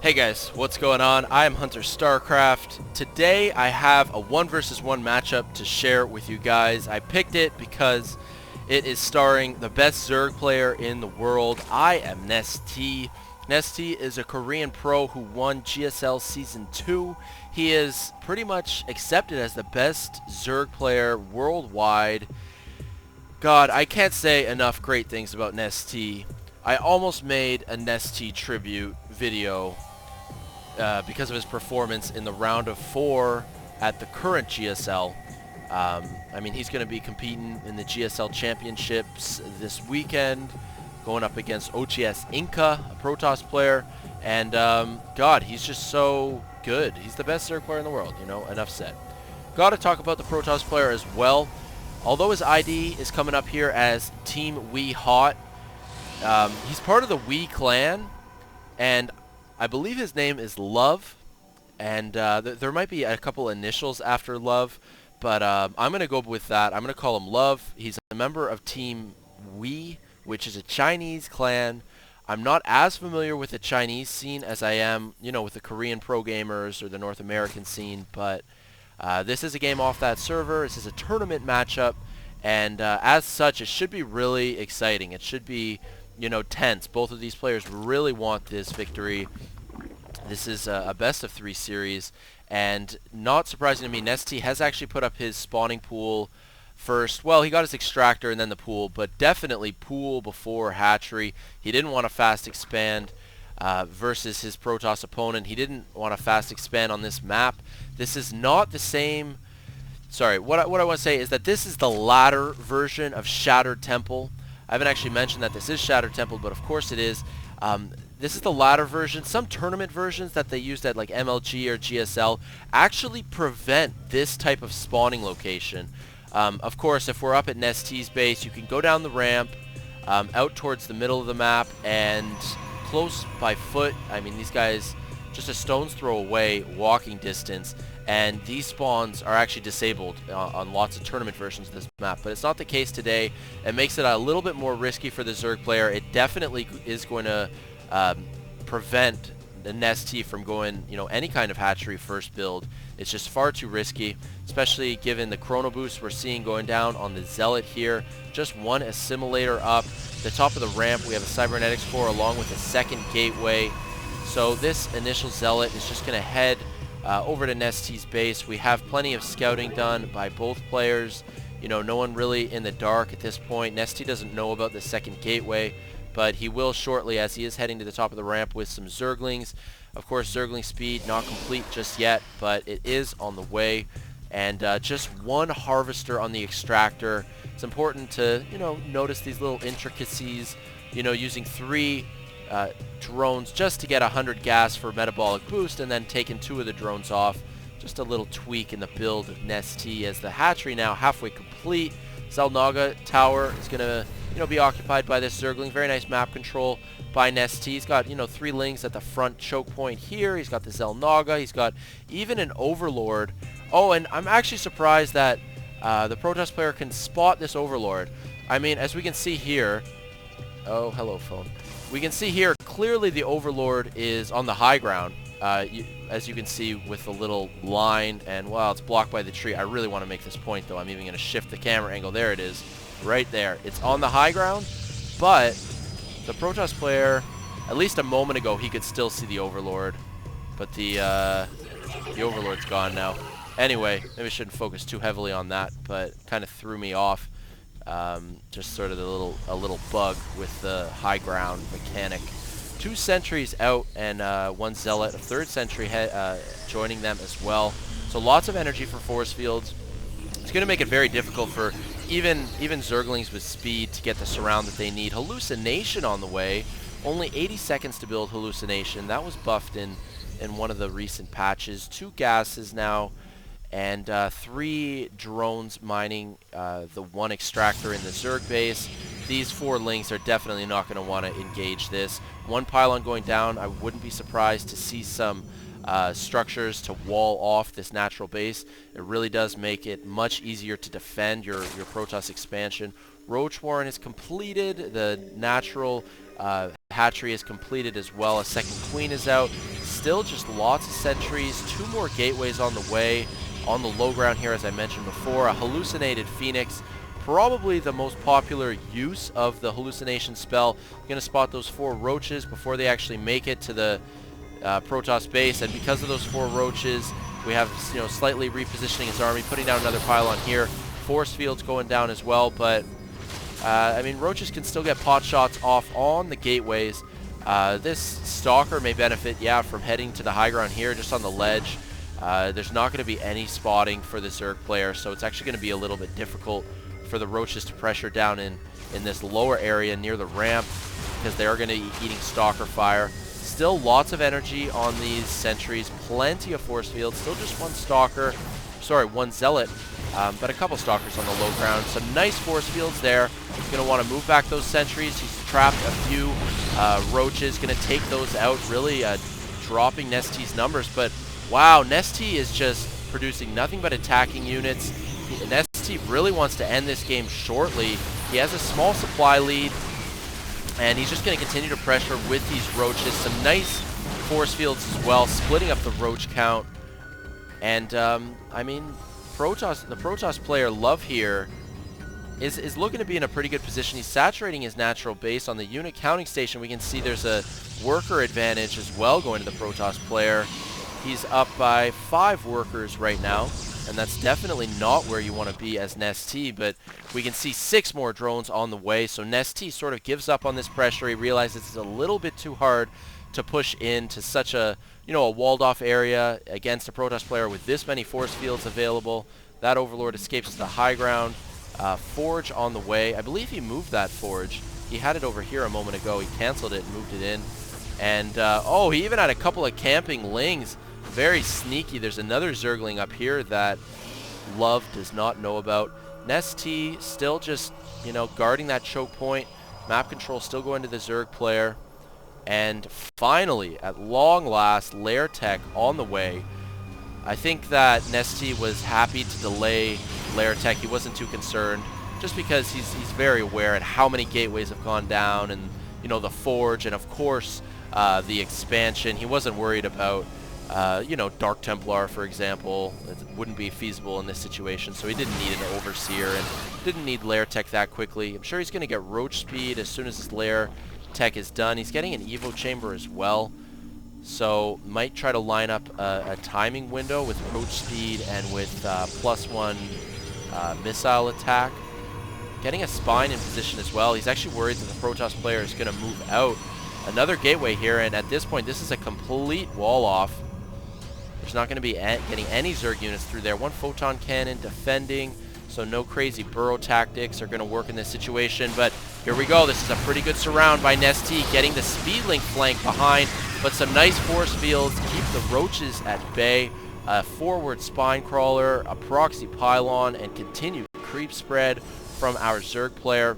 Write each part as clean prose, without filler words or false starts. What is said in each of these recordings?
Hey guys, what's going on? I am Hunter StarCraft. Today I have a 1 versus 1 matchup to share with you guys. I picked it because it is starring the best Zerg player in the world. IM.NesTea. NesTea is a Korean pro who won GSL Season 2. He is pretty much accepted as the best Zerg player worldwide. God, I can't say enough great things about NesTea. I almost made a NesTea tribute video because of his performance in the round of 4 at the current GSL. I mean, he's going to be competing in the GSL Championships this weekend, going up against OGS Inca, a Protoss player, and God, he's just so good. He's the best Zerg player in the world, you know, enough said. Got to talk about the Protoss player as well. Although his ID is coming up here as Team WE.Hot, he's part of the WE clan, and I believe his name is Love, and there might be a couple initials after Love, but I'm going to go with that. I'm going to call him Love. He's a member of Team WE, which is a Chinese clan. I'm not as familiar with the Chinese scene as I am, you know, with the Korean pro gamers or the North American scene, but this is a game off that server. This is a tournament matchup, and as such, it should be really exciting. It should be, you know, tense. Both of these players really want this victory. This is a best of 3 series, and not surprising to me, NesTea has actually put up his spawning pool first. Well, he got his extractor and then the pool, but definitely pool before hatchery. He didn't want to fast expand versus his Protoss opponent. He didn't want to fast expand on this map. This is not the same. Sorry, what I want to say is that this is the latter version of Shattered Temple. I haven't actually mentioned that this is Shattered Temple, but of course it is. This is the latter version. Some tournament versions that they used at like MLG or GSL actually prevent this type of spawning location. Of course, if we're up at NesTea's base, you can go down the ramp out towards the middle of the map and close by foot. I mean, these guys just a stone's throw away, walking distance, and these spawns are actually disabled on lots of tournament versions of this map, but it's not the case today. It makes it a little bit more risky for the Zerg player. It definitely is going to prevent the NesTea from going, you know, any kind of hatchery first build. It's just far too risky, especially given the chrono boost we're seeing going down on the Zealot here. Just one assimilator up. The top of the ramp, we have a cybernetics core along with a second gateway. So this initial Zealot is just going to head over to NesTea's base. We have plenty of scouting done by both players. You know, no one really in the dark at this point. NesTea doesn't know about the second gateway, but he will shortly as he is heading to the top of the ramp with some Zerglings. Of course, Zergling speed not complete just yet, but it is on the way. And just one harvester on the extractor. It's important to, you know, notice these little intricacies, you know, using 3 drones just to get 100 gas for metabolic boost, and then taking 2 of the drones off. Just a little tweak in the build of NesTea as the hatchery now halfway complete. Xel'Naga tower is going to, you know, be occupied by this Zergling. Very nice map control by NesTea. He's got, you know, 3 lings at the front choke point here. He's got the Xel'Naga. He's got even an Overlord. Oh, and I'm actually surprised that the Protoss player can spot this Overlord. I mean, as we can see here, oh, hello phone. We can see here clearly the Overlord is on the high ground, as you can see with the little line, and well, it's blocked by the tree. I really want to make this point though. I'm even going to shift the camera angle. There it is, right there. It's on the high ground, but the Protoss player, at least a moment ago, he could still see the Overlord, but the Overlord's gone now. Anyway, maybe I shouldn't focus too heavily on that, but kind of threw me off. Just sort of a little bug with the high ground mechanic. 2 sentries out and 1 Zealot, a 3rd sentry joining them as well. So lots of energy for force fields. It's going to make it very difficult for even Zerglings with speed to get the surround that they need. Hallucination on the way. Only 80 seconds to build Hallucination. That was buffed in one of the recent patches. 2 gases now. And 3 drones mining the 1 extractor in the Zerg base. These 4 lings are definitely not going to want to engage this. 1 pylon going down. I wouldn't be surprised to see some structures to wall off this natural base. It really does make it much easier to defend your Protoss expansion. Roach Warren is completed. The natural hatchery is completed as well. A second queen is out. still just lots of sentries, 2 more gateways on the way. On the low ground here, as I mentioned before, a hallucinated Phoenix. Probably the most popular use of the hallucination spell. You're going to spot those 4 roaches before they actually make it to the Protoss base, and because of those 4 roaches, we have, you know, slightly repositioning his army, putting down another pylon here. Force fields going down as well, but I mean, roaches can still get pot shots off on the gateways. This Stalker may benefit, yeah, from heading to the high ground here, just on the ledge. There's not going to be any spotting for the Zerg player, so it's actually going to be a little bit difficult for the roaches to pressure down in this lower area near the ramp, because they are going to be eating Stalker fire. Still lots of energy on these sentries, plenty of force fields, still just 1 Stalker, sorry, 1 Zealot, but a couple Stalkers on the low ground. Some nice force fields there. He's going to want to move back those sentries. He's trapped a few roaches, going to take those out, really dropping NesTea's numbers. But wow, NesTea is just producing nothing but attacking units. NesTea really wants to end this game shortly. He has a small supply lead, and he's just going to continue to pressure with these roaches. Some nice force fields as well, splitting up the roach count. And, I mean, the Protoss player, Love here, is looking to be in a pretty good position. He's saturating his natural base. On the unit counting station, we can see there's a worker advantage as well going to the Protoss player. He's up by 5 workers right now, and that's definitely not where you want to be as NesTea, but we can see 6 more drones on the way. So NesTea sort of gives up on this pressure. He realizes it's a little bit too hard to push into such a, you know, a walled off area against a Protoss player with this many force fields available. That Overlord escapes to the high ground. Forge on the way. I believe he moved that Forge. He had it over here a moment ago. He canceled it and moved it in. And, oh, he even had a couple of camping Lings. Very sneaky. There's another Zergling up here that Love does not know about. NesTea still just, you know, guarding that choke point. Map control still going to the Zerg player. And finally, at long last, Lair Tech on the way. I think that NesTea was happy to delay Lair Tech. He wasn't too concerned, just because he's very aware at how many gateways have gone down, and, you know, the Forge, and of course the expansion. He wasn't worried about you know, Dark Templar, for example. It wouldn't be feasible in this situation, so he didn't need an Overseer and didn't need Lair Tech that quickly. I'm sure he's going to get Roach Speed as soon as his Lair Tech is done. He's getting an Evo Chamber as well, so might try to line up a timing window with Roach Speed and with +1 missile attack. Getting a Spine in position as well. He's actually worried that the Protoss player is going to move out. Another gateway here, and at this point, this is a complete wall-off. There's not going to be getting any Zerg units through there. 1 Photon Cannon defending, so no crazy burrow tactics are going to work in this situation. But here we go. This is a pretty good surround by NesTea, getting the Speedlink flank behind, but some nice force fields keep the roaches at bay. A forward Spine Crawler, a proxy pylon, and continued creep spread from our Zerg player.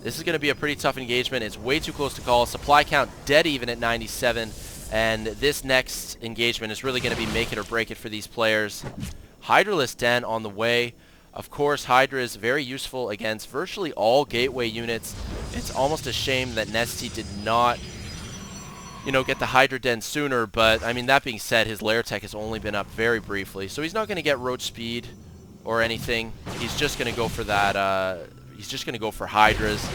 This is going to be a pretty tough engagement. It's way too close to call. Supply count dead even at 97. And this next engagement is really going to be make it or break it for these players. Hydralisk Den on the way. Of course, Hydra is very useful against virtually all gateway units. It's almost a shame that NesTea did not, you know, get the Hydra Den sooner. But, I mean, that being said, his Lair Tech has only been up very briefly. So he's not going to get Roach Speed or anything. He's just going to go for that... he's just going to go for Hydras.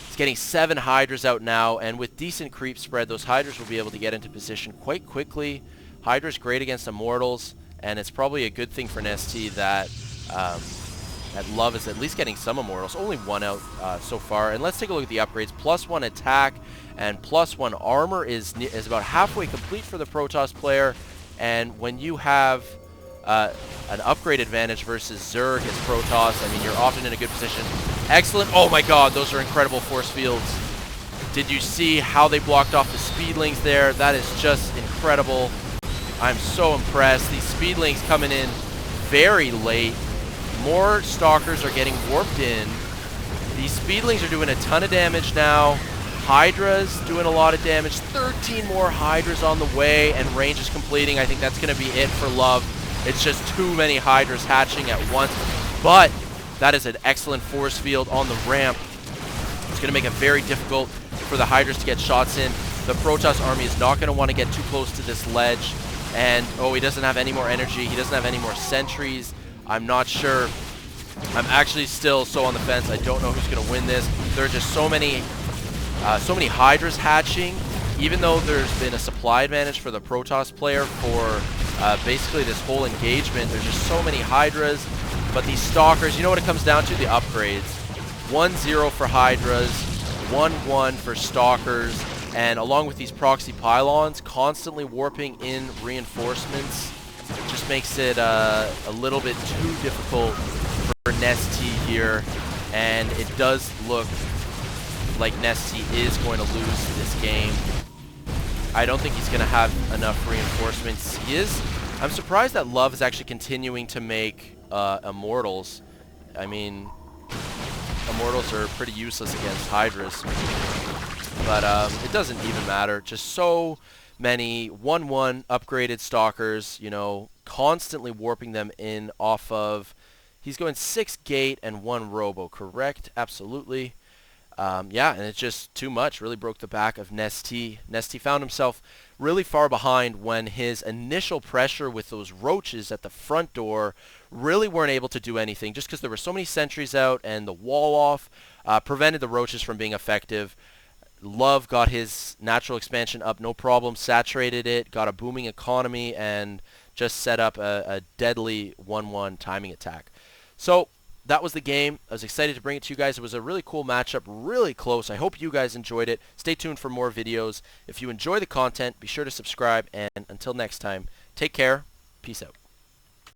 He's getting 7 Hydras out now, and with decent creep spread, those Hydras will be able to get into position quite quickly. Hydra's great against Immortals, and it's probably a good thing for NesTea that Love is at least getting some Immortals. Only 1 out so far. And let's take a look at the upgrades. +1 attack and +1 armor is about halfway complete for the Protoss player, and when you have an upgrade advantage versus Zerg as Protoss, I mean, you're often in a good position. Excellent. Oh my god, those are incredible force fields. Did you see how they blocked off the Speedlings there? That is just incredible. I'm so impressed. These Speedlings coming in very late. More Stalkers are getting warped in. These Speedlings are doing a ton of damage now. Hydra's doing a lot of damage. 13 more Hydras on the way, and range is completing. I think that's going to be it for Love. It's just too many Hydras hatching at once. But that is an excellent force field on the ramp. It's going to make it very difficult for the Hydras to get shots in. The Protoss army is not going to want to get too close to this ledge. And, oh, he doesn't have any more energy. He doesn't have any more sentries. I'm not sure. I'm actually still so on the fence. I don't know who's going to win this. There are just so many Hydras hatching. Even though there's been a supply advantage for the Protoss player for basically this whole engagement, there's just so many Hydras. But these Stalkers, you know what it comes down to? The upgrades. 1-0 for Hydras, 1-1 for Stalkers, and along with these proxy pylons, constantly warping in reinforcements just makes it a little bit too difficult for NesTea here, and it does look like NesTea is going to lose this game. I don't think he's going to have enough reinforcements. I'm surprised that Love is actually continuing to make Immortals. I mean, Immortals are pretty useless against Hydras. But it doesn't even matter. Just so many 1-1 upgraded Stalkers, you know, constantly warping them in off of... He's going 6 gate and 1 robo, correct? Absolutely. Yeah, and it's just too much. Really broke the back of NesTea. NesTea found himself really far behind when his initial pressure with those roaches at the front door really weren't able to do anything, just because there were so many sentries out and the wall off prevented the roaches from being effective. Love got his natural expansion up, no problem, saturated it, got a booming economy, and just set up a deadly 1-1 timing attack. So that was the game. I was excited to bring it to you guys. It was a really cool matchup, really close. I hope you guys enjoyed it. Stay tuned for more videos. If you enjoy the content, be sure to subscribe, and until next time, take care. Peace out.